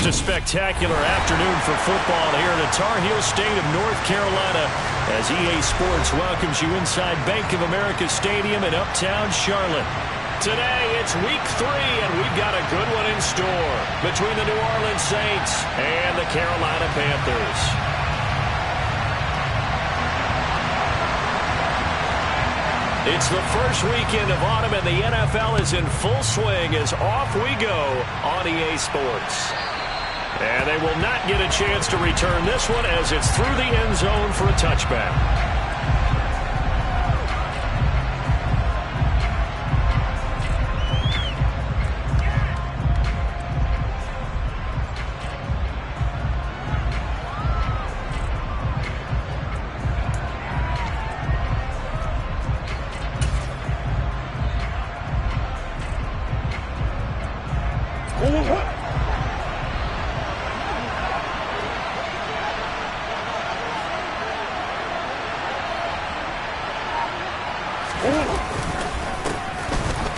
a spectacular afternoon for football here in the Tar Heel state of North Carolina as EA Sports welcomes you inside Bank of America Stadium in uptown Charlotte. Today, it's week 3, and we've got a good one in store between the New Orleans Saints and the Carolina Panthers. It's the first weekend of autumn, and the NFL is in full swing as off we go on EA Sports. And they will not get a chance to return this one as it's through the end zone for a touchback.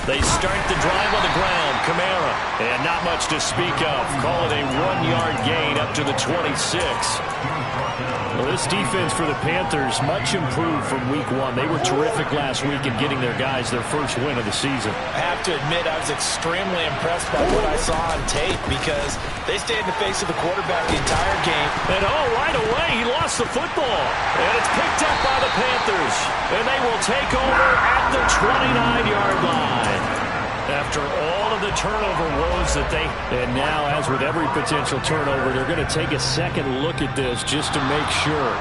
They start the drive on the ground. Kamara, and not much to speak of. Call it a 1-yard gain up to the 26. Well, this defense for the Panthers, much improved from week 1. They were terrific last week in getting their guys their first win of the season. I have to admit, I was extremely impressed by what I saw on tape because they stayed in the face of the quarterback the entire game. And right away, he lost the football. And it's picked up by the Panthers. And they will take over at the 29-yard line. After all of the turnover woes that they... And now, as with every potential turnover, they're going to take a second look at this just to make sure.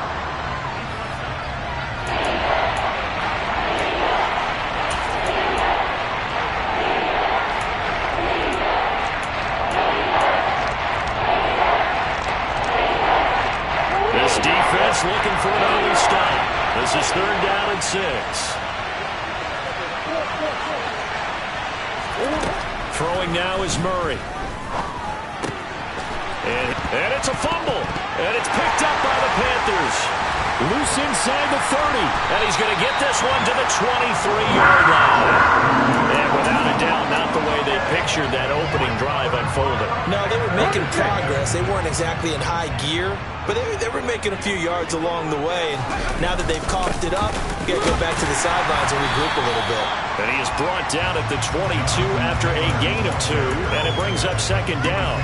This defense looking for an early stop. This is 3rd down and 6. Throwing now is Murray. And it's a fumble. And it's picked up by the Panthers. Loose inside the 30. And he's going to get this one to the 23-yard line. And without a doubt, not the way they pictured that opening drive unfolding. No, they were making progress. They weren't exactly in high gear, but they were making a few yards along the way. And now that they've coughed it up, you got to go back to the sidelines and regroup a little bit. And he is brought down at the 22 after a gain of 2, and it brings up 2nd down.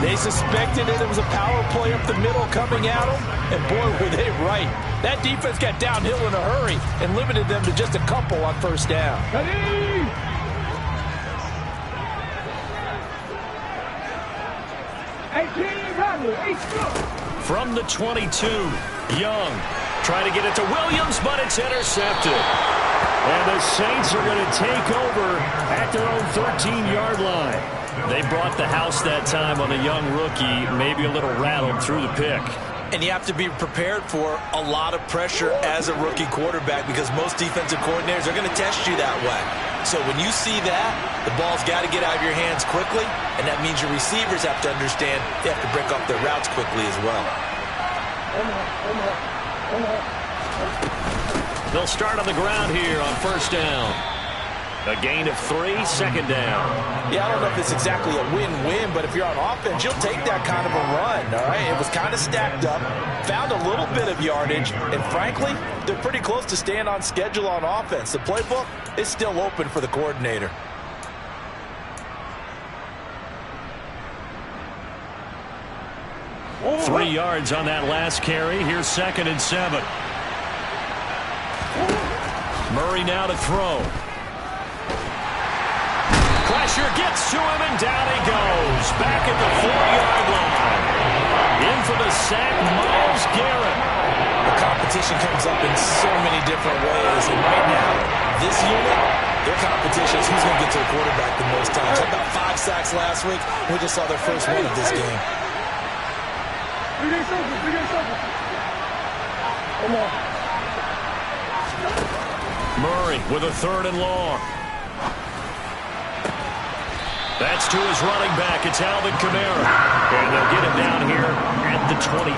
They suspected it was a power play up the middle coming at them, and boy, were they right. That defense got downhill in a hurry and limited them to just a couple on 1st down. From the 22, Young trying to get it to Williams, but it's intercepted. And the Saints are going to take over at their own 13-yard line. They brought the house that time on a young rookie, maybe a little rattled through the pick. And you have to be prepared for a lot of pressure as a rookie quarterback because most defensive coordinators are going to test you that way. So when you see that, the ball's got to get out of your hands quickly, and that means your receivers have to understand they have to break off their routes quickly as well. They'll start on the ground here on 1st down. A gain of 3, 2nd down. Yeah, I don't know if it's exactly a win-win, but if you're on offense, you'll take that kind of a run, all right? It was kind of stacked up, found a little bit of yardage, and frankly, they're pretty close to staying on schedule on offense. The playbook is still open for the coordinator. Oh. 3 yards on that last carry. Here's 2nd and 7. Murray now to throw. Pressure gets to him, and down he goes. Back at the 4-yard line. In for the sack, Myles Garrett. The competition comes up in so many different ways, and right now, this unit, their competition is who's going to get to the quarterback the most times. Had about 5 sacks last week. We just saw their first win of this game. Murray with a 3rd and long. That's to his running back. It's Alvin Kamara. And they'll get him down here at the 23.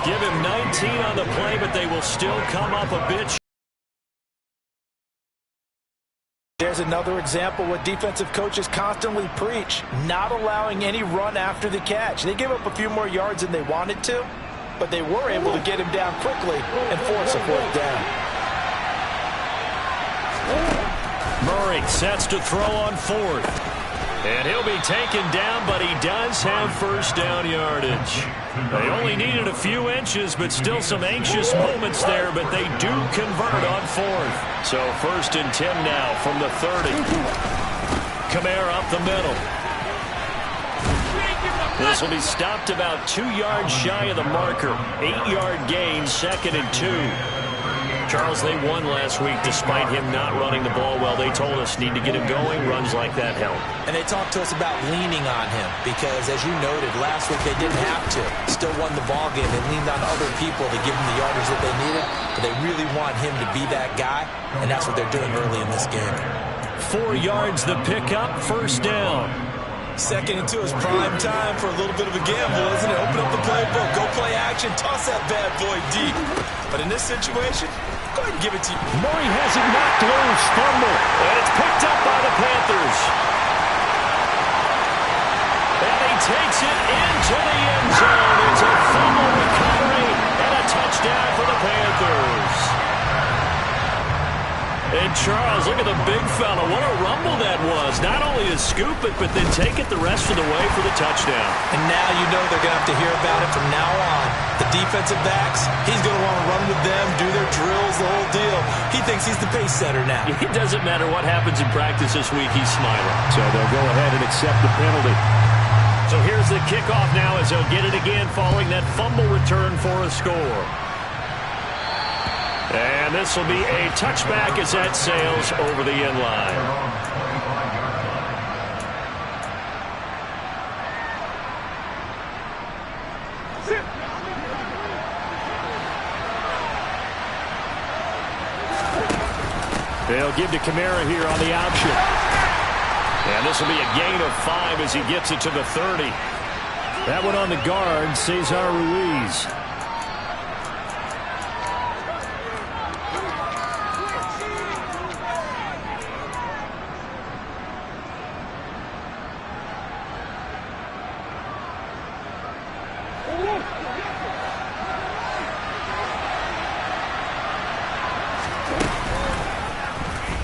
Give him 19 on the play, but they will still come up a bit. There's another example what defensive coaches constantly preach, not allowing any run after the catch. They gave up a few more yards than they wanted to, but they were able to get him down quickly and force a fourth down. Murray sets to throw on fourth. And he'll be taken down, but he does have first down yardage. They only needed a few inches, but still some anxious moments there, but they do convert on fourth. So 1st and 10 now from the 30. Kamara up the middle. This will be stopped about 2 yards shy of the marker. 8-yard gain, 2nd and 2. Charles, they won last week despite him not running the ball well. They told us need to get him going. Runs like that help. And they talked to us about leaning on him because, as you noted, last week they didn't have to. Still won the ball game. They leaned on other people to give them the yardage that they needed. But they really want him to be that guy, and that's what they're doing early in this game. 4 yards the pickup, first down. 2nd and 2 is prime time for a little bit of a gamble, isn't it? Open up the playbook, go play action, toss that bad boy deep. But in this situation, go ahead and give it to you. Murray has it knocked loose, fumble, and it's picked up by the Panthers. And he takes it into the end zone. It's a fumble recovery and a touchdown for the Panthers. And Charles, look at the big fella. What a rumble that was. Not only to scoop it, but then take it the rest of the way for the touchdown. And now you know they're going to have to hear about it from now on. The defensive backs, he's going to want to run with them, do their drills, the whole deal. He thinks he's the pace setter now. It doesn't matter what happens in practice this week. He's smiling. So they'll go ahead and accept the penalty. So here's the kickoff now as they'll get it again following that fumble return for a score. And this will be a touchback as that sails over the end line. They'll give to Kamara here on the option. And this will be a gain of 5 as he gets it to the 30. That one on the guard, Cesar Ruiz.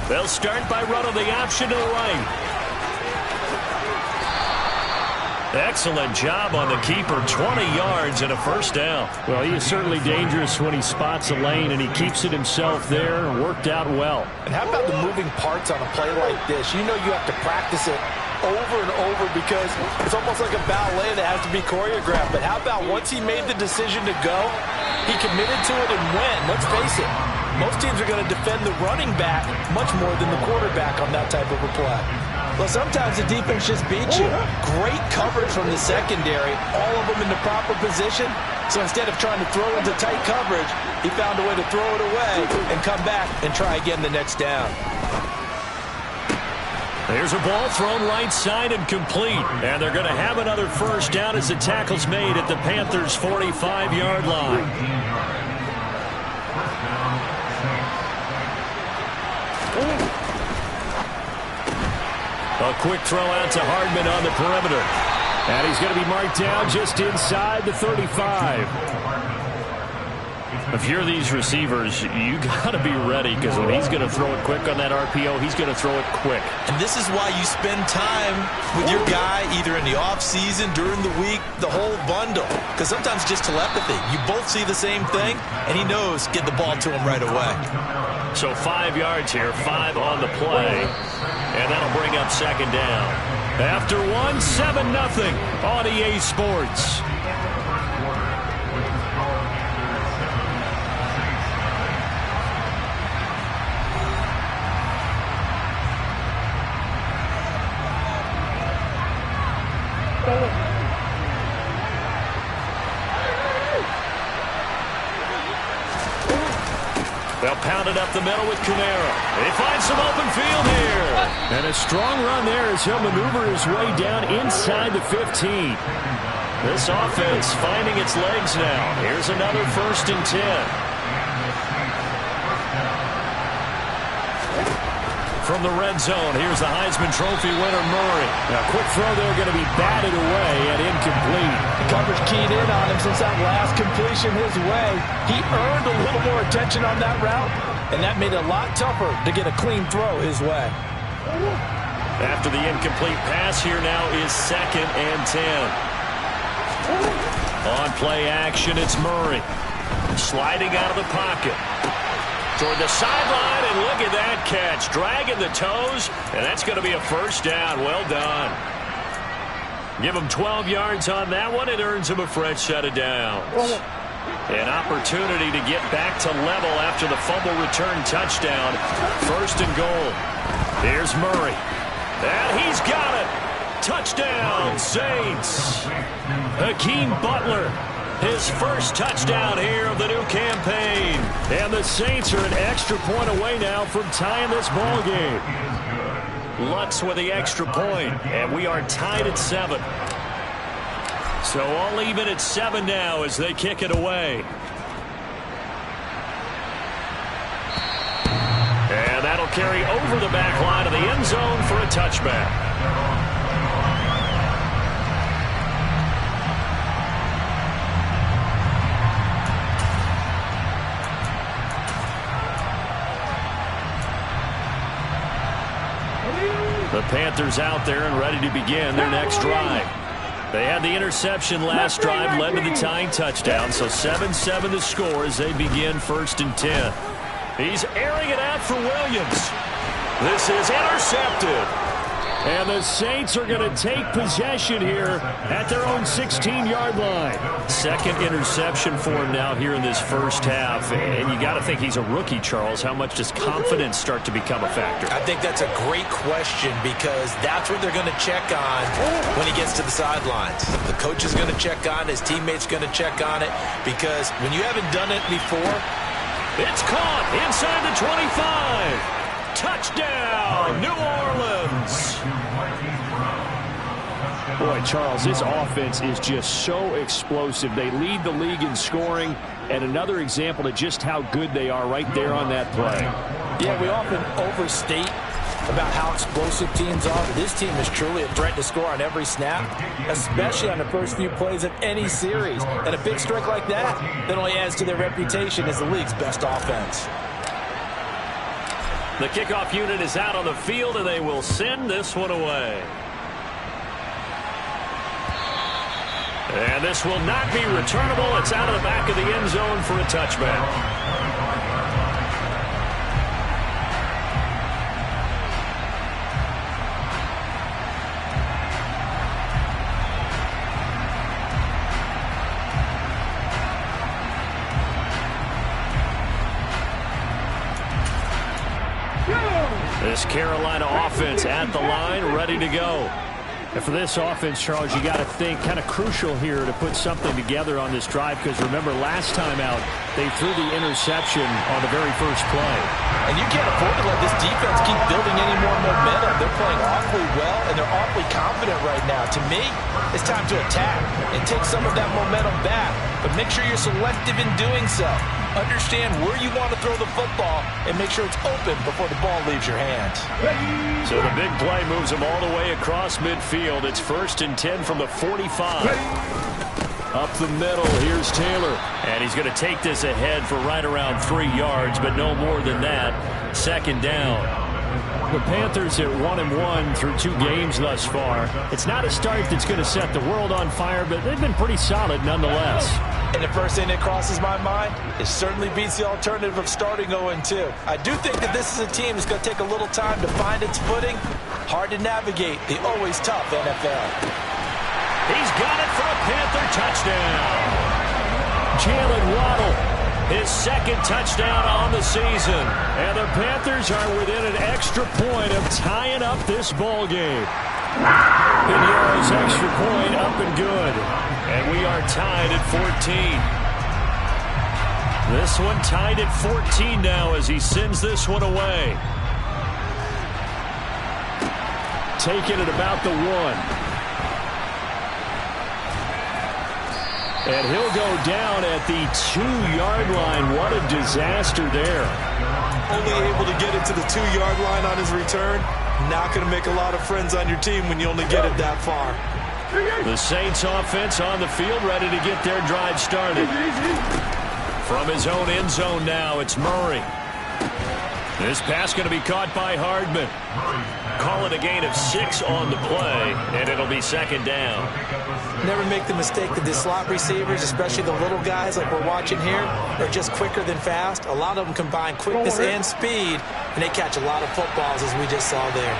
They'll start by running the option to the right. Excellent job on the keeper. 20 yards and a first down. Well, he is certainly dangerous when he spots a lane, and he keeps it himself there. Worked out well. And how about the moving parts on a play like this? You know you have to practice it over and over because it's almost like a ballet that has to be choreographed. But how about once he made the decision to go, he committed to it and went. Let's face it, most teams are going to defend the running back much more than the quarterback on that type of a play. Well, sometimes the defense just beats you. Great coverage from the secondary, all of them in the proper position. So instead of trying to throw into tight coverage, he found a way to throw it away and come back and try again the next down. There's a ball thrown right side and complete. And they're going to have another first down as the tackle's made at the Panthers' 45-yard line. A quick throw out to Hardman on the perimeter. And he's going to be marked down just inside the 35. If you're these receivers, you got to be ready because when he's going to throw it quick on that RPO, he's going to throw it quick. And this is why you spend time with your guy either in the offseason, during the week, the whole bundle. Because sometimes just telepathy. You both see the same thing, and he knows get the ball to him right away. So 5 yards here, 5 on the play. And that'll bring up second down. After 7-0 on EA Sports. They'll pound it up the middle with Kamara. They find some open field here. And a strong run there as he'll maneuver his way down inside the 15. This offense finding its legs now. Here's another 1st and 10. from the red zone. Here's the Heisman Trophy winner, Murray. Now, quick throw there, going to be batted away and incomplete. The coverage keyed in on him since that last completion his way. He earned a little more attention on that route, and that made it a lot tougher to get a clean throw his way. After the incomplete pass, here now is 2nd and 10. On play action, it's Murray. Sliding out of the pocket. Toward the sideline, and look at that catch. Dragging the toes, and that's going to be a first down. Well done. Give him 12 yards on that one. It earns him a fresh set of downs. An opportunity to get back to level after the fumble return touchdown. 1st and goal. Here's Murray. And he's got it. Touchdown, Saints. Hakeem Butler. His first touchdown here of the new campaign. And the Saints are an extra point away now from tying this ball game. Lutz with the extra point, and we are tied at 7. So all even at 7 now as they kick it away. And that'll carry over the back line of the end zone for a touchback. The Panthers out there and ready to begin their next drive. They had the interception last drive, led to the tying touchdown, so 7-7 the score as they begin 1st and 10. He's airing it out for Williams. This is intercepted. And the Saints are going to take possession here at their own 16-yard line. 2nd interception for him now here in this first half. And you got to think he's a rookie, Charles. How much does confidence start to become a factor? I think that's a great question because that's what they're going to check on when he gets to the sidelines. The coach is going to check on, his teammates going to check on it, because when you haven't done it before, it's caught inside the 25. Touchdown, New Orleans. Boy, Charles, this offense is just so explosive. They lead the league in scoring, and another example of just how good they are right there on that play. Yeah, we often overstate about how explosive teams are, but this team is truly a threat to score on every snap, especially on the first few plays of any series. And a big strike like that only adds to their reputation as the league's best offense. The kickoff unit is out on the field, and they will send this one away. And this will not be returnable. It's out of the back of the end zone for a touchback. This Carolina offense at the line, ready to go. And for this offense, Charles, you got to think kind of crucial here to put something together on this drive, because remember last time out they threw the interception on the very first play. And you can't afford to let this defense keep building any more momentum. They're playing awfully well, and they're awfully confident right now. To me, it's time to attack and take some of that momentum back, but make sure you're selective in doing so. Understand where you want to throw the football and make sure it's open before the ball leaves your hands. So the big play moves them all the way across midfield. It's 1st and 10 from the 45. Up the middle, here's Taylor. And he's going to take this ahead for right around 3 yards, but no more than that. 2nd down. The Panthers at 1-1 through 2 games thus far. It's not a start that's going to set the world on fire, but they've been pretty solid nonetheless. And the first thing that crosses my mind, it certainly beats the alternative of starting 0-2. I do think that this is a team that's going to take a little time to find its footing. Hard to navigate the always tough NFL. He's got it for a Panther touchdown. Jalen Waddle, his 2nd touchdown on the season. And the Panthers are within an extra point of tying up this ball game. Pinheiro's extra point up and good. And we are tied at 14. This one tied at 14 now as he sends this one away. Taking it about the 1. And he'll go down at the 2-yard line. What a disaster there. only able to get it to the 2-yard line on his return. Not going to make a lot of friends on your team when you only get it that far. The Saints offense on the field, ready to get their drive started. From his own end zone now, it's Murray. This pass going to be caught by Hardman. Call it a gain of 6 on the play, and it'll be second down. Never make the mistake that the slot receivers, especially the little guys like we're watching here, are just quicker than fast. A lot of them combine quickness and speed, and they catch a lot of footballs, as we just saw there.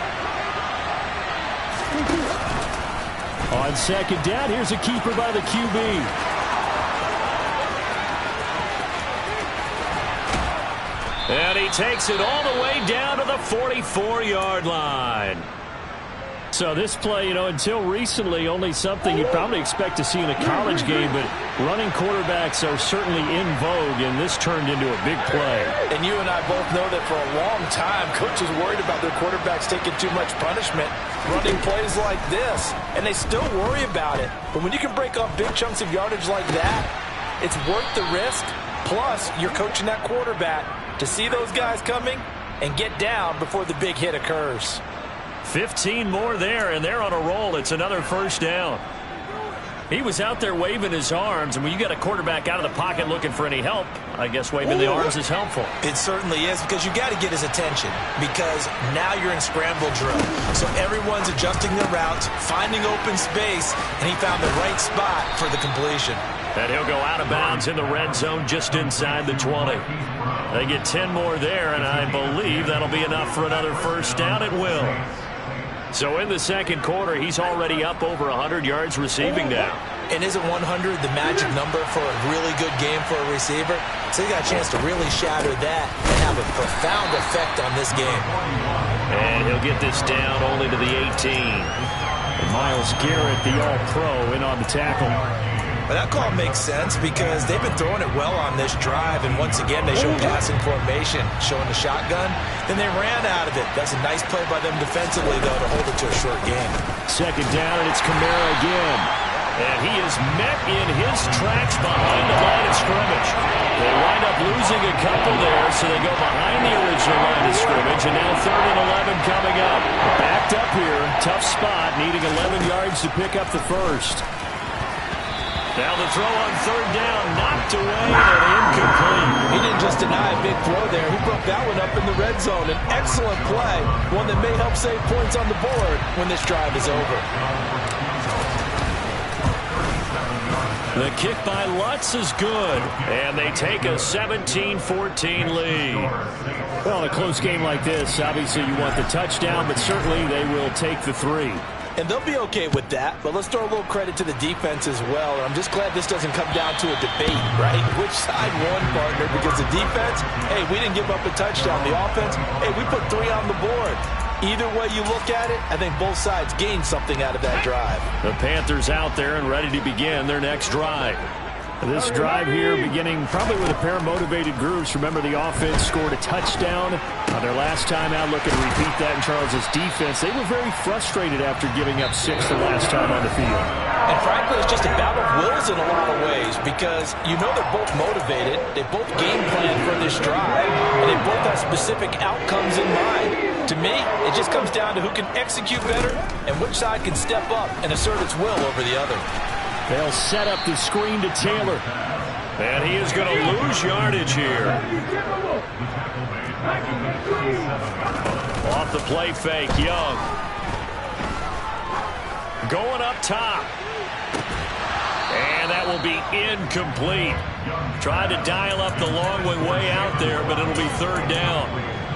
On second down, here's a keeper by the QB. And he takes it all the way down to the 44-yard line. So this play, until recently, only something you'd probably expect to see in a college game, but running quarterbacks are certainly in vogue, and this turned into a big play. And you and I both know that for a long time, coaches worried about their quarterbacks taking too much punishment, running plays like this, and they still worry about it. But when you can break up big chunks of yardage like that, it's worth the risk. Plus, you're coaching that quarterback to see those guys coming and get down before the big hit occurs. 15 more there, and they're on a roll. It's another first down. He was out there waving his arms, and when you got a quarterback out of the pocket looking for any help, I guess waving the arms is helpful. It certainly is, because you got to get his attention, because now you're in scramble drill. So everyone's adjusting their routes, finding open space, and he found the right spot for the completion. And he'll go out of bounds in the red zone just inside the 20. They get 10 more there, and I believe that'll be enough for another first down. It will. So in the second quarter, he's already up over 100 yards receiving now. And isn't 100 the magic number for a really good game for a receiver? So he got a chance to really shatter that and have a profound effect on this game. And he'll get this down only to the 18. And Myles Garrett, the All-Pro, in on the tackle. Well, that call makes sense because they've been throwing it well on this drive, and once again they show passing formation, showing the shotgun. Then they ran out of it. That's a nice play by them defensively, though, to hold it to a short game. Second down, and it's Kamara again. And he is met in his tracks behind the line of scrimmage. They wind up losing a couple there, so they go behind the original line of scrimmage, and now 3rd and 11 coming up. Backed up here, tough spot, needing 11 yards to pick up the first. Now the throw on 3rd down, knocked away and incomplete. He didn't just deny a big throw there. He broke that one up in the red zone. An excellent play, one that may help save points on the board when this drive is over. The kick by Lutz is good, and they take a 17-14 lead. Well, in a close game like this, obviously you want the touchdown, but certainly they will take the 3. And they'll be okay with that, but let's throw a little credit to the defense as well. I'm just glad this doesn't come down to a debate, right? Which side won, partner? Because the defense, hey, we didn't give up a touchdown. The offense, hey, we put 3 on the board. Either way you look at it, I think both sides gained something out of that drive. The Panthers out there and ready to begin their next drive. This drive here beginning probably with a pair of motivated groups. Remember, the offense scored a touchdown on their last time out. Looking to repeat that in Charles's defense. They were very frustrated after giving up 6 the last time on the field. And frankly, it's just a battle of wills in a lot of ways because you know they're both motivated. They both game plan for this drive, and they both have specific outcomes in mind. To me, it just comes down to who can execute better and which side can step up and assert its will over the other. They'll set up the screen to Taylor. And he is going to lose yardage here. Off the play fake, Young. Going up top. And that will be incomplete. Tried to dial up the long way out there, but it'll be 3rd down.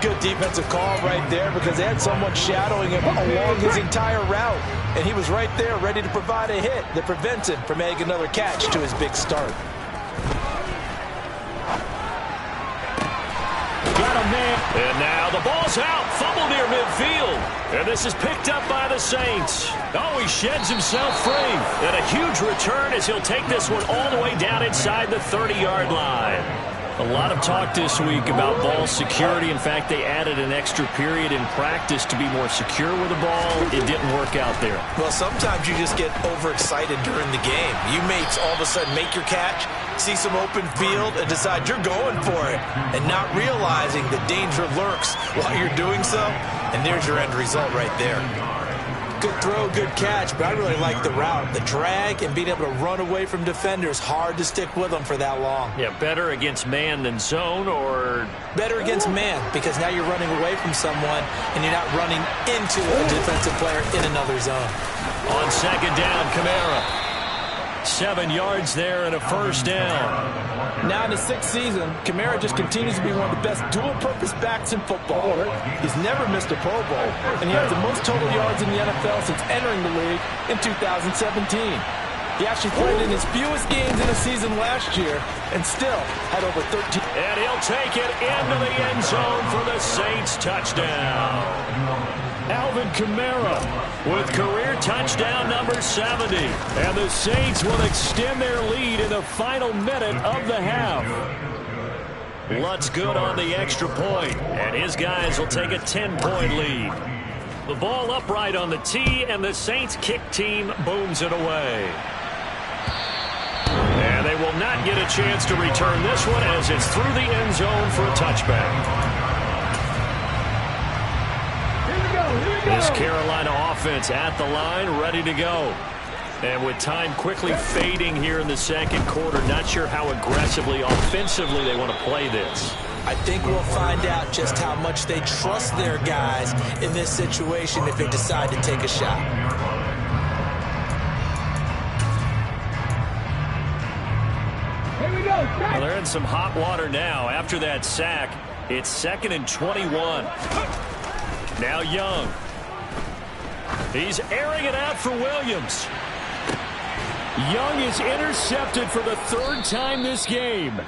Good defensive call right there because they had someone shadowing him along his entire route. And he was right there ready to provide a hit that prevents him from making another catch to his big start. Got a man. And now the ball's out. Fumble near midfield. And this is picked up by the Saints. Oh, he sheds himself free. And a huge return as he'll take this one all the way down inside the 30-yard line. A lot of talk this week about ball security. In fact, they added an extra period in practice to be more secure with the ball. It didn't work out there. Well, sometimes you just get overexcited during the game. You may all of a sudden make your catch, see some open field, and decide you're going for it, and not realizing the danger lurks while you're doing so, and there's your end result right there. Good throw, good catch, but I really like the route. The drag and being able to run away from defenders, hard to stick with them for that long. Yeah, better against man than zone, or? Better against man, because now you're running away from someone and you're not running into a defensive player in another zone. On second down, Kamara. 7 yards there and a first down. Now in his 6th season, Kamara just continues to be one of the best dual-purpose backs in football. He's never missed a Pro Bowl, and he has the most total yards in the NFL since entering the league in 2017. He actually played in his fewest games in a season last year and still had over 13. And he'll take it into the end zone for the Saints touchdown. Alvin Kamara with career touchdown number 70. And the Saints will extend their lead in the final minute of the half. Lutz good on the extra point, and his guys will take a 10-point lead. The ball upright on the tee, and the Saints kick team booms it away. And they will not get a chance to return this one as it's through the end zone for a touchback. This Carolina offense at the line, ready to go. And with time quickly fading here in the second quarter, not sure how aggressively, offensively they want to play this. I think we'll find out just how much they trust their guys in this situation if they decide to take a shot. Here we go. Well, they're in some hot water now. After that sack, it's 2nd and 21. Now Young. He's airing it out for Williams. Young is intercepted for the 3rd time this game.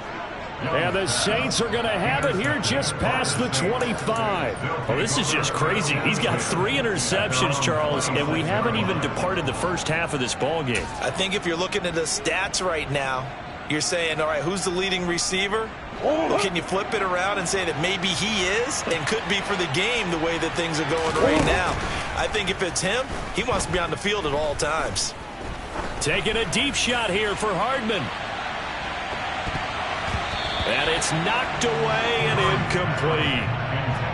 And the Saints are going to have it here just past the 25. Well, this is just crazy. He's got 3 interceptions, Charles, and we haven't even departed the first half of this ball game. I think if you're looking at the stats right now, you're saying, all right, who's the leading receiver? Well, can you flip it around and say that maybe he is and could be for the game the way that things are going right now? I think if it's him, he wants to be on the field at all times. Taking a deep shot here for Hardman. And it's knocked away and incomplete.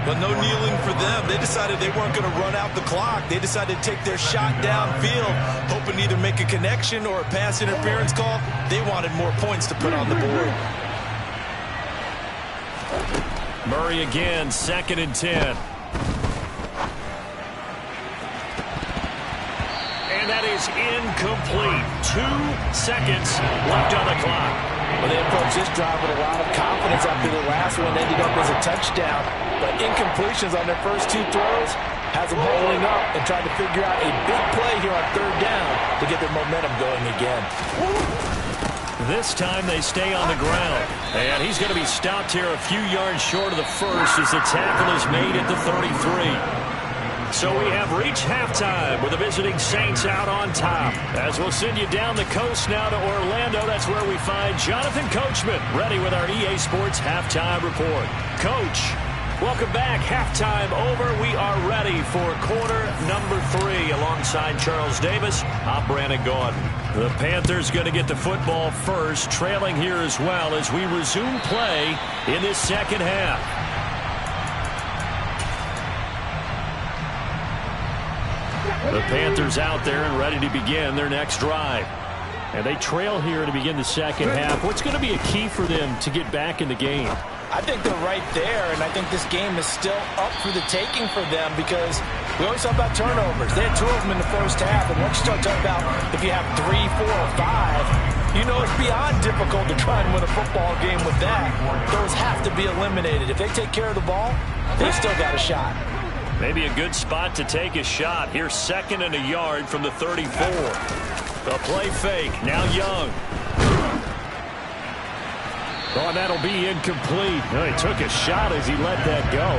But no kneeling for them. They decided they weren't going to run out the clock. They decided to take their shot downfield, hoping to either make a connection or a pass interference call. They wanted more points to put on the board. Murray again, 2nd and 10. And that is incomplete. 2 seconds left on the clock. Well, they approached this drive with a lot of confidence after the last one ended up as a touchdown. But incompletions on their first 2 throws has them holding up and trying to figure out a big play here on 3rd down to get their momentum going again. This time they stay on the ground. And he's going to be stopped here a few yards short of the first as the tackle is made at the 33. So we have reached halftime with the visiting Saints out on top. As we'll send you down the coast now to Orlando, that's where we find Jonathan Coachman ready with our EA Sports Halftime Report. Coach, welcome back. Halftime over. We are ready for quarter number 3 alongside Charles Davis. I'm Brandon Gordon. The Panthers going to get the football first, trailing here as well as we resume play in this second half. The Panthers out there and ready to begin their next drive. And they trail here to begin the second half. What's going to be a key for them to get back in the game? I think they're right there, and I think this game is still up for the taking for them because we always talk about turnovers. They had 2 of them in the first half, and once you start talking about if you have 3, 4, or 5, you know it's beyond difficult to try and win a football game with that. Those have to be eliminated. If they take care of the ball, they've still got a shot. Maybe a good spot to take a shot. Here's 2nd and a yard from the 34. The play fake. Now Young. Oh, that'll be incomplete. Oh, he took a shot as he let that go.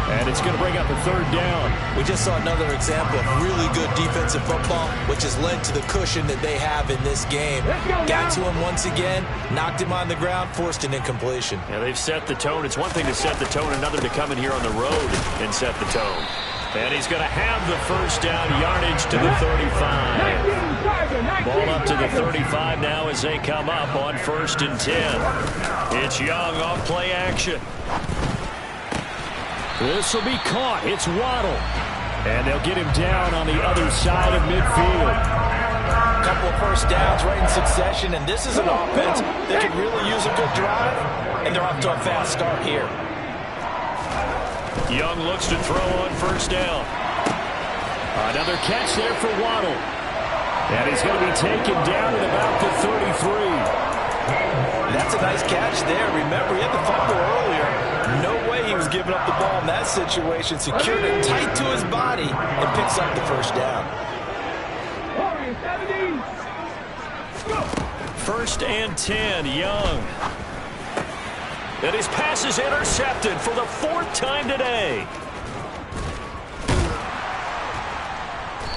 And it's going to bring up a third down. We just saw another example of really good defensive football, which has led to the cushion that they have in this game. Got to him once again, knocked him on the ground, forced an incompletion. Yeah, they've set the tone. It's one thing to set the tone, another to come in here on the road and set the tone. And he's going to have the first down, yardage to the 35. Ball up to the 35 now as they come up on 1st and 10. It's Young off play action. This will be caught. It's Waddle. And they'll get him down on the other side of midfield. A couple of first downs right in succession, and this is an offense that can really use a good drive, and they're off to a fast start here. Young looks to throw on 1st down. Another catch there for Waddle. And he's going to be taken down at about the 33. That's a nice catch there. Remember, he had the fumble earlier. No way he was giving up the ball in that situation. Secured it tight to his body and picks up the first down. 1st and 10, Young. And his pass is intercepted for the 4th time today.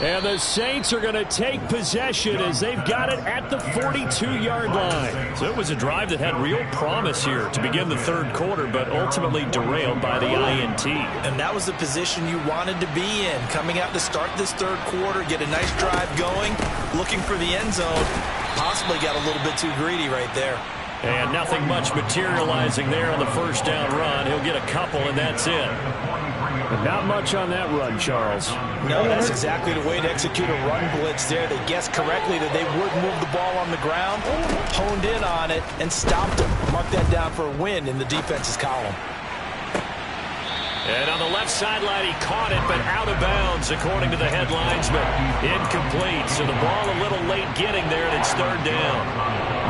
And the Saints are going to take possession as they've got it at the 42-yard line. So it was a drive that had real promise here to begin the 3rd quarter, but ultimately derailed by the INT. And that was the position you wanted to be in. Coming out to start this 3rd quarter, get a nice drive going, looking for the end zone. Possibly got a little bit too greedy right there. And nothing much materializing there on the 1st down run. He'll get a couple, and that's it. But not much on that run, Charles. No, that's exactly the way to execute a run blitz there. They guessed correctly that they would move the ball on the ground, honed in on it, and stopped them. Mark that down for a win in the defense's column. And on the left sideline, he caught it, but out of bounds, according to the headlines, but incomplete. So the ball a little late getting there, and it's 3rd down.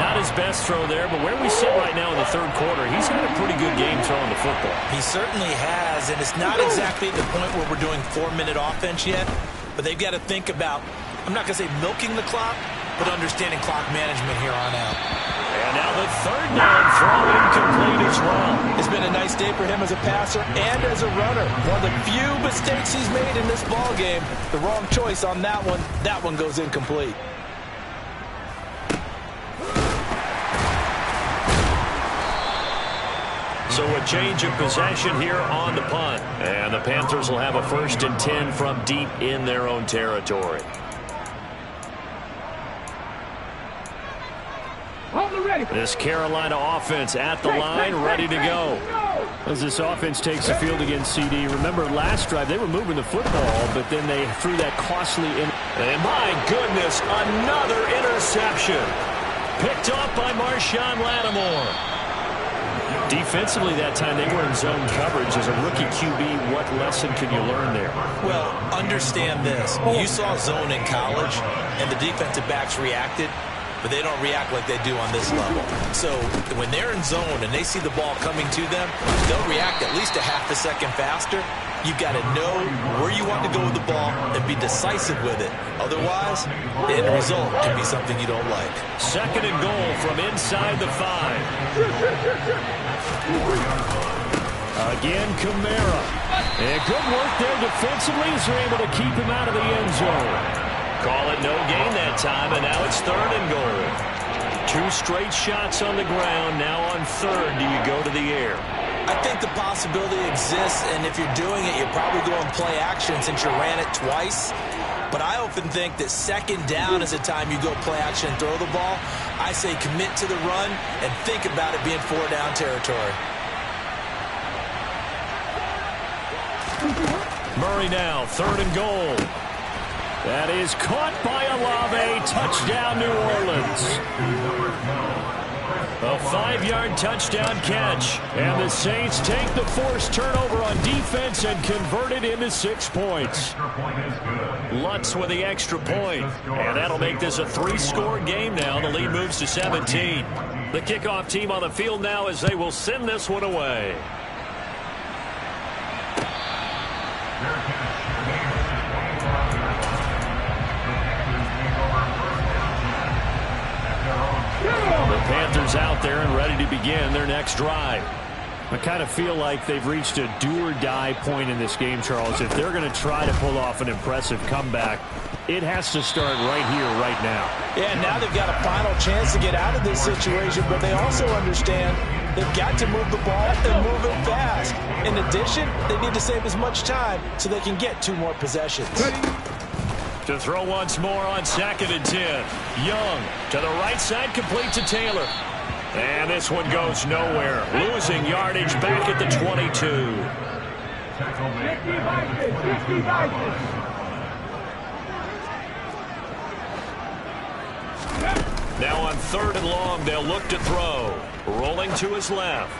Not his best throw there, but where we sit right now in the 3rd quarter, he's had a pretty good game throwing the football. He certainly has, and it's not exactly at the point where we're doing 4-minute offense yet, but they've got to think about, I'm not going to say milking the clock, but understanding clock management here on out. And now the 3rd down throw incomplete as well. It's been a nice day for him as a passer and as a runner. One of the few mistakes he's made in this ball game. The wrong choice on that one. That one goes incomplete. So a change of possession here on the punt. And the Panthers will have a 1st and 10 from deep in their own territory. This Carolina offense at the line, ready to go. As this offense takes the field against CD. Remember, last drive, they were moving the football, but then they threw that costly and my goodness, another interception. Picked off by Marshawn Lattimore. Defensively that time, they were in zone coverage. As a rookie QB, what lesson can you learn there? Well, understand this. You saw zone in college, and the defensive backs reacted, but they don't react like they do on this level. So when they're in zone and they see the ball coming to them, they'll react at least a half a second faster. You've got to know where you want to go with the ball and be decisive with it. Otherwise, the end result can be something you don't like. 2nd and goal from inside the 5. Again, Kamara. And good work there defensively as they're able to keep him out of the end zone. Call it no gain that time, and now it's 3rd and goal. 2 straight shots on the ground. Now on 3rd, do you go to the air? I think the possibility exists, and if you're doing it, you're probably going play action since you ran it twice. But I often think that 2nd down is the time you go play action and throw the ball. I say commit to the run and think about it being 4-down territory. Murray now, 3rd and goal. That is caught by Olave. Touchdown, New Orleans. A 5-yard touchdown catch. And the Saints take the forced turnover on defense and convert it into 6 points. Lutz with the extra point. And that'll make this a 3-score game now. The lead moves to 17. The kickoff team on the field now as they will send this one away. The Panthers out there and ready to begin their next drive. I kind of feel like they've reached a do-or-die point in this game, Charles. If they're going to try to pull off an impressive comeback, it has to start right here, right now. Yeah, now they've got a final chance to get out of this situation, but they also understand they've got to move the ball and move it fast. In addition, they need to save as much time so they can get 2 more possessions. To throw once more on 2nd and 10. Young to the right side, complete to Taylor. And this one goes nowhere. Losing yardage back at the 22. Now on 3rd and long, they'll look to throw. Rolling to his left.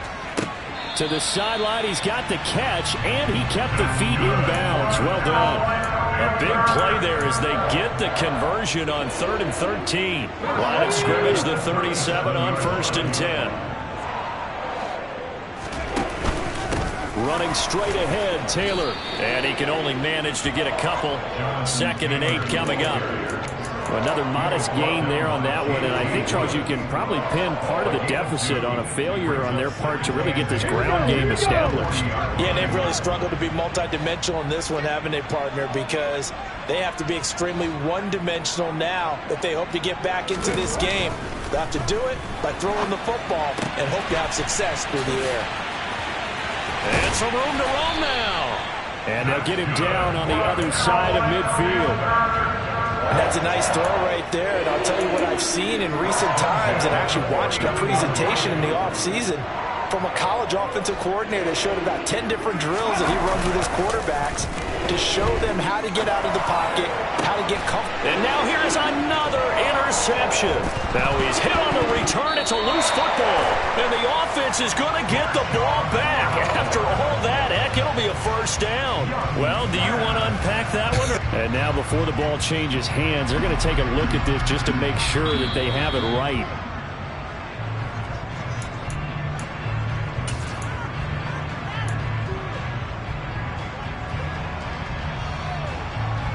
To the sideline, he's got the catch, and he kept the feet in bounds. Well done. A big play there as they get the conversion on 3rd and 13. Line of scrimmage, the 37 on 1st and 10. Running straight ahead, Taylor. And he can only manage to get a couple. 2nd and 8 coming up. Another modest gain there on that one, and I think, Charles, you can probably pin part of the deficit on a failure on their part to really get this ground game established. Yeah, they've really struggled to be multidimensional in this one, haven't they, partner, because they have to be extremely one-dimensional now if they hope to get back into this game. They have to do it by throwing the football and hope to have success through the air. And some room to roam now. And they'll get him down on the other side of midfield. That's a nice throw right there, and I'll tell you what I've seen in recent times and actually watched a presentation in the offseason from a college offensive coordinator that showed about 10 different drills that he runs with his quarterbacks to show them how to get out of the pocket, how to get comfortable. And now here's another interception. Now he's hit on the return. It's a loose football, and the offense is going to get the ball back. After all that, heck, it'll be a 1st down. Well, do you want to unpack that one? And now before the ball changes hands, they're going to take a look at this just to make sure that they have it right.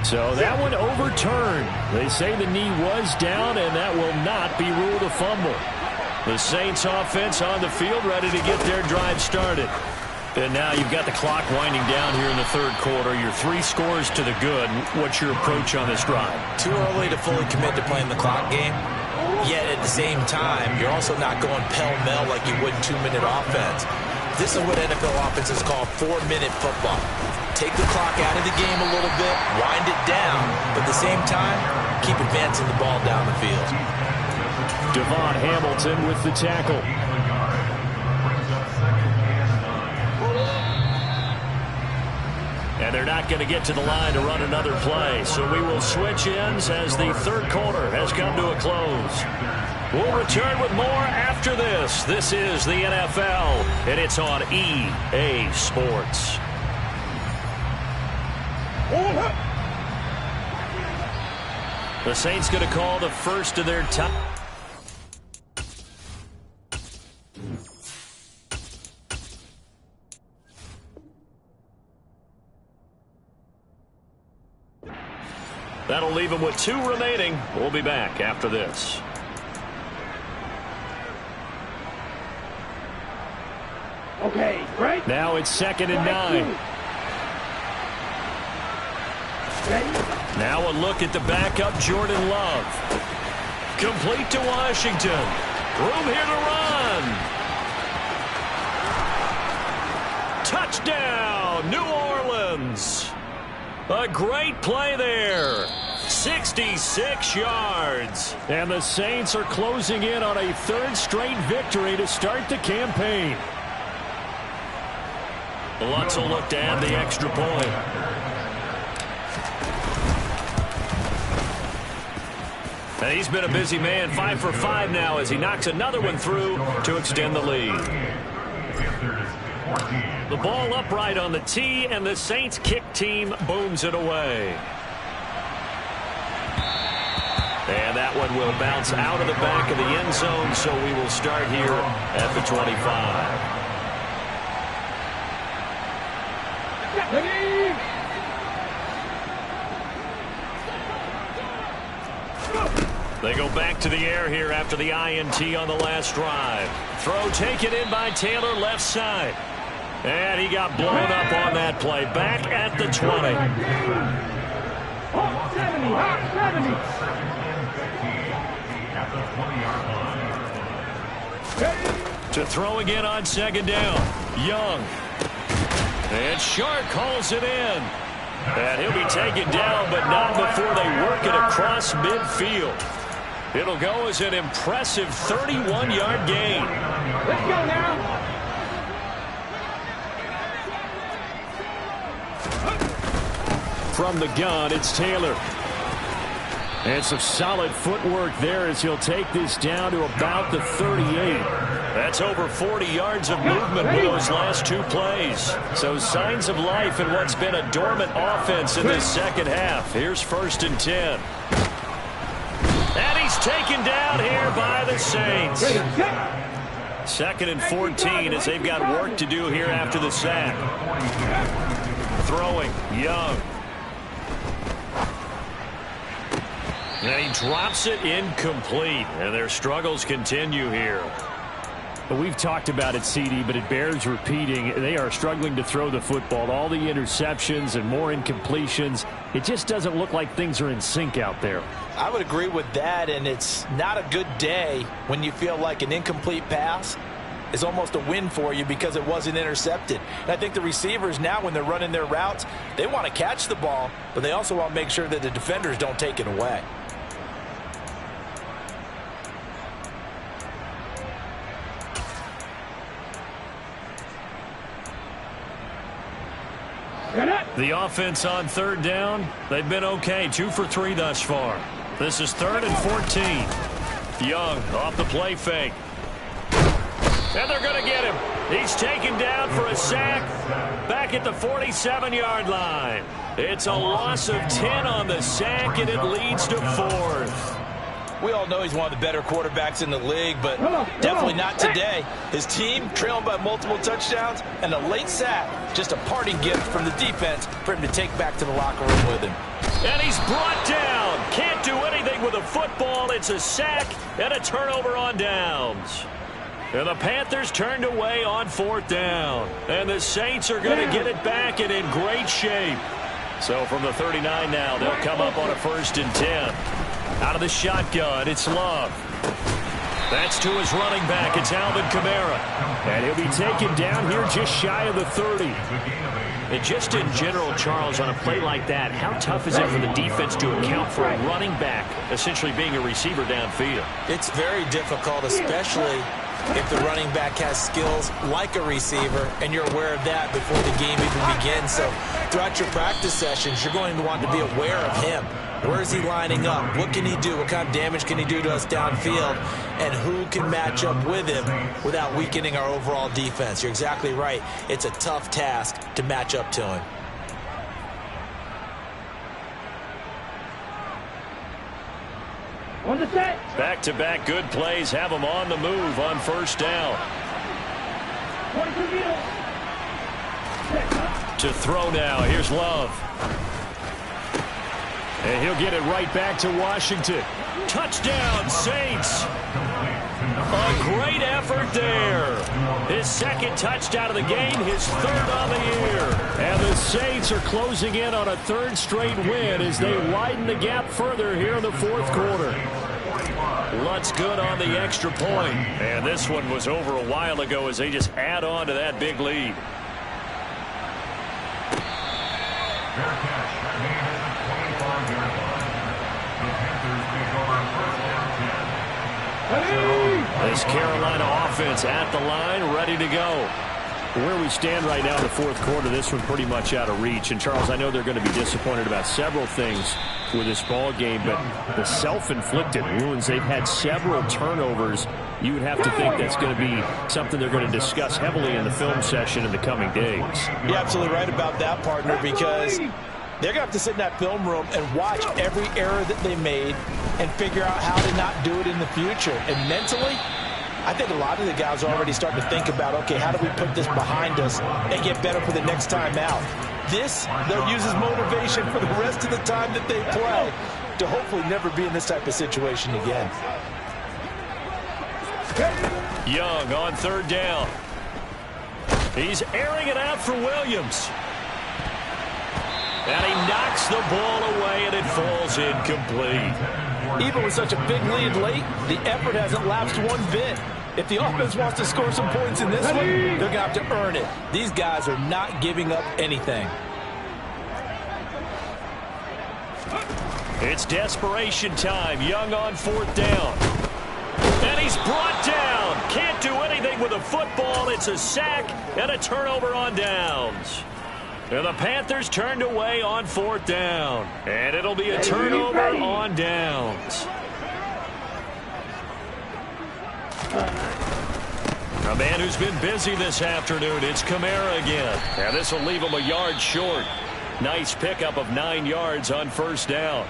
So that one overturned. They say the knee was down, and that will not be ruled a fumble. The Saints offense on the field ready to get their drive started. And now you've got the clock winding down here in the 3rd quarter. You're 3 scores to the good. What's your approach on this drive? Too early to fully commit to playing the clock game. Yet at the same time, you're also not going pell-mell like you would in 2-minute offense. This is what NFL offenses call 4-minute football. Take the clock out of the game a little bit, wind it down, but at the same time, keep advancing the ball down the field. Devon Hamilton with the tackle. And they're not going to get to the line to run another play, so we will switch ends as the 3rd quarter has come to a close. We'll return with more after this. This is the NFL, and it's on EA Sports. The Saints going to call the first of their time. That'll leave them with 2 remaining. We'll be back after this. Okay, great. Now it's 2nd and 9. Now a look at the backup, Jordan Love. Complete to Washington. Room here to run. Touchdown, New Orleans. A great play there. 66 yards. And the Saints are closing in on a 3rd straight victory to start the campaign. Lutz will look to add the extra point. And he's been a busy man, 5 for 5 now as he knocks another one through to extend the lead. The ball upright on the tee, and the Saints kick team booms it away. And that one will bounce out of the back of the end zone, so we will start here at the 25. They go back to the air here after the INT on the last drive. Throw taken in by Taylor, left side. And he got blown up on that play. Back at the 20. Hawk 70, Hawk 70. To throw again on second down. Young. And Shark calls it in. And he'll be taken down, but not before they work it across midfield. It'll go as an impressive 31-yard gain. Let's go now. From the gun, it's Taylor. And some solid footwork there as he'll take this down to about the 38. That's over 40 yards of movement with those last two plays. So signs of life in what's been a dormant offense in this second half. Here's 1st and 10. And he's taken down here by the Saints. 2nd and 14 as they've got work to do here after the sack. Throwing, Young. And he drops it incomplete. And their struggles continue here. But we've talked about it, CD, but it bears repeating. They are struggling to throw the football. All the interceptions and more incompletions. It just doesn't look like things are in sync out there. I would agree with that, and it's not a good day when you feel like an incomplete pass is almost a win for you because it wasn't intercepted. And I think the receivers now, when they're running their routes, they want to catch the ball, but they also want to make sure that the defenders don't take it away. The offense on 3rd down, they've been okay. 2 for 3 thus far. This is 3rd and 14. Young off the play fake. And they're going to get him. He's taken down for a sack back at the 47-yard line. It's a loss of 10 on the sack, and it leads to 4th. We all know he's one of the better quarterbacks in the league, but definitely not today. His team trailing by multiple touchdowns and a late sack. Just a parting gift from the defense for him to take back to the locker room with him. And he's brought down. Can't do anything with a football. It's a sack and a turnover on downs. And the Panthers turned away on 4th down. And the Saints are going to get it back and in great shape. So from the 39 now, they'll come up on a 1st and 10. Out of the shotgun, it's Love. That's to his running back. It's Alvin Kamara. And he'll be taken down here just shy of the 30. And just in general, Charles, on a play like that, how tough is it for the defense to account for a running back essentially being a receiver downfield? It's very difficult, especially if the running back has skills like a receiver, and you're aware of that before the game even begins. So throughout your practice sessions, you're going to want to be aware of him. Where is he lining up? What can he do? What kind of damage can he do to us downfield? And who can match up with him without weakening our overall defense? You're exactly right. It's a tough task to match up to him. On the set. Back-to-back good plays have them on the move on 1st down. 42 meters. To throw now. Here's Love. And he'll get it right back to Washington. Touchdown, Saints. A great effort there. His 2nd touchdown of the game, his 3rd on the year. And the Saints are closing in on a 3rd straight win as they widen the gap further here in the 4th quarter. Lutz good on the extra point. And this one was over a while ago as they just add on to that big lead. This Carolina offense at the line, ready to go. Where we stand right now in the 4th quarter, this one pretty much out of reach. And, Charles, I know they're going to be disappointed about several things with this ball game, but the self-inflicted wounds, they've had several turnovers. You would have to think that's going to be something they're going to discuss heavily in the film session in the coming days. You're absolutely right about that, partner, because they're going to have to sit in that film room and watch every error that they made and figure out how to not do it in the future. And mentally, I think a lot of the guys are already starting to think about, okay, how do we put this behind us and get better for the next time out? This, they'll use as motivation for the rest of the time that they play to hopefully never be in this type of situation again. Young on 3rd down. He's airing it out for Williams. And he knocks the ball away, and it falls incomplete. Even with such a big lead late, the effort hasn't lapsed one bit. If the offense wants to score some points in this one, they're going to have to earn it. These guys are not giving up anything. It's desperation time. Young on 4th down. And he's brought down. Can't do anything with a football. It's a sack and a turnover on downs. And the Panthers turned away on 4th down. And it'll be a turnover on downs. A man who's been busy this afternoon, it's Kamara again. And this will leave him a yard short. Nice pickup of 9 yards on 1st down.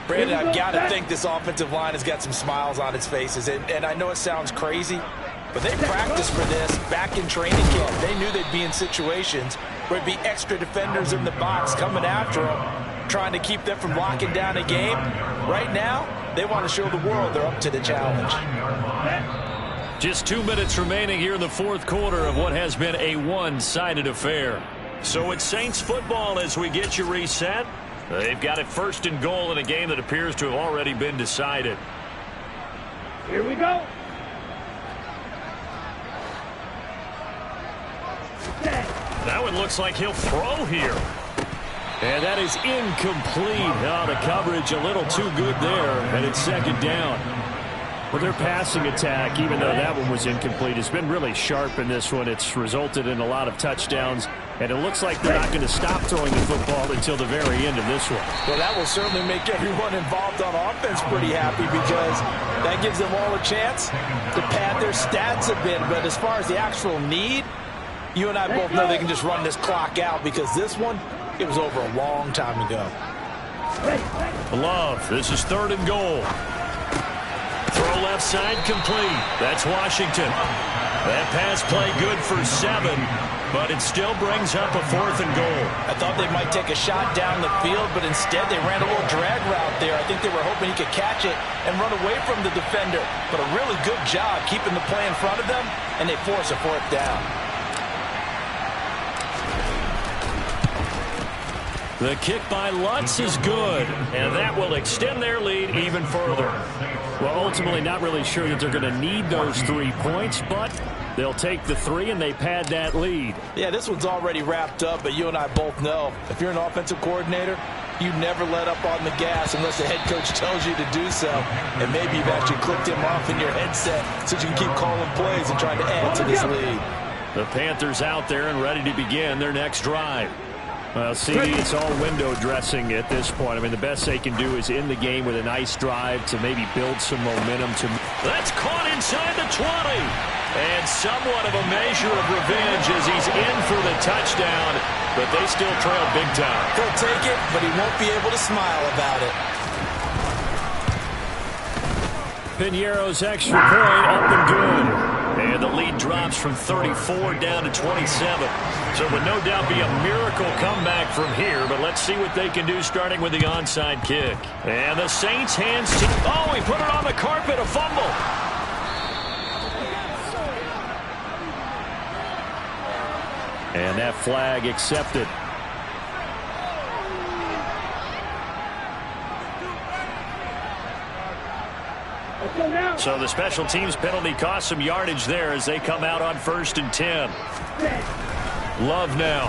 Brandon, I've got to think this offensive line has got some smiles on its faces. And I know it sounds crazy, but they practiced for this back in training camp. They knew they'd be in situations where it'd be extra defenders in the box coming after them, trying to keep them from locking down a game. Right now, they want to show the world they're up to the challenge. Just 2 minutes remaining here in the 4th quarter of what has been a one-sided affair. So it's Saints football as we get you reset. They've got it 1st and goal in a game that appears to have already been decided. Here we go. That one looks like he'll throw here. And that is incomplete. Oh, the coverage a little too good there, and it's 2nd down. Well, their passing attack, even though that one was incomplete, has been really sharp in this one. It's resulted in a lot of touchdowns, and it looks like they're not going to stop throwing the football until the very end of this one. Well, that will certainly make everyone involved on offense pretty happy because that gives them all a chance to pad their stats a bit. But as far as the actual need, you and I both know they can just run this clock out because this one, it was over a long time ago. Love, this is 3rd and goal. Throw left side complete. That's Washington. That pass play good for 7, but it still brings up a 4th and goal. I thought they might take a shot down the field, but instead they ran a little drag route there. I think they were hoping he could catch it and run away from the defender. But a really good job keeping the play in front of them, and they force a 4th down. The kick by Lutz is good, and that will extend their lead even further. Well, ultimately not really sure that they're going to need those 3 points, but they'll take the 3 and they pad that lead. Yeah, this one's already wrapped up, but you and I both know if you're an offensive coordinator, you never let up on the gas unless the head coach tells you to do so. And maybe you've actually clicked him off in your headset so you can keep calling plays and trying to add to this lead. The Panthers out there and ready to begin their next drive. Well, CD, it's all window dressing at this point. I mean, the best they can do is end the game with a nice drive to maybe build some momentum. That's caught inside the 20. And somewhat of a measure of revenge as he's in for the touchdown, but they still trail big time. He'll take it, but he won't be able to smile about it. Piñeiro's extra point up and good. And the lead drops from 34 down to 27. So it would no doubt be a miracle comeback from here, but let's see what they can do starting with the onside kick. And the Saints hands to... Oh, he put it on the carpet, a fumble. And that flag accepted. So the special teams penalty cost some yardage there as they come out on 1st and 10. Love now.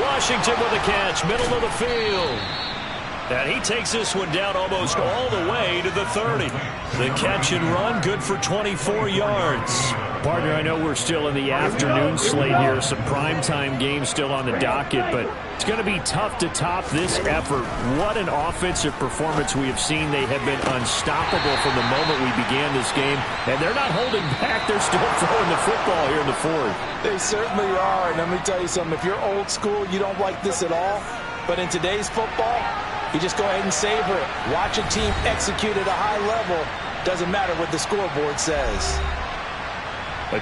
Washington with a catch, middle of the field. And he takes this one down almost all the way to the 30. The catch and run, good for 24 yards. Partner, I know we're still in the afternoon slate here, some primetime games still on the docket, but it's going to be tough to top this effort. What an offensive performance we have seen. They have been unstoppable from the moment we began this game, and they're not holding back. They're still throwing the football here in the 4th. They certainly are, and let me tell you something. If you're old school, you don't like this at all, but in today's football, you just go ahead and savor it. Watch a team execute at a high level. Doesn't matter what the scoreboard says.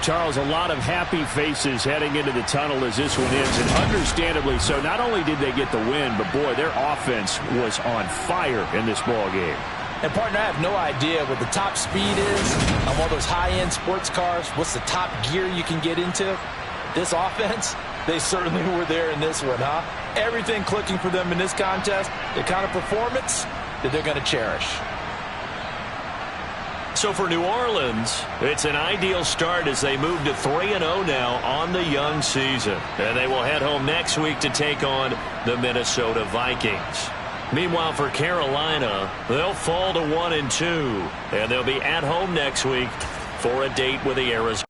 Charles, a lot of happy faces heading into the tunnel as this one ends, and understandably so. Not only did they get the win, but boy, their offense was on fire in this ball game. And, partner, I have no idea what the top speed is on one of those high-end sports cars. What's the top gear you can get into? This offense, they certainly were there in this one, huh? Everything clicking for them in this contest, the kind of performance that they're going to cherish. So for New Orleans, it's an ideal start as they move to 3-0 now on the young season. And they will head home next week to take on the Minnesota Vikings. Meanwhile, for Carolina, they'll fall to 1-2. And they'll be at home next week for a date with the Arizona.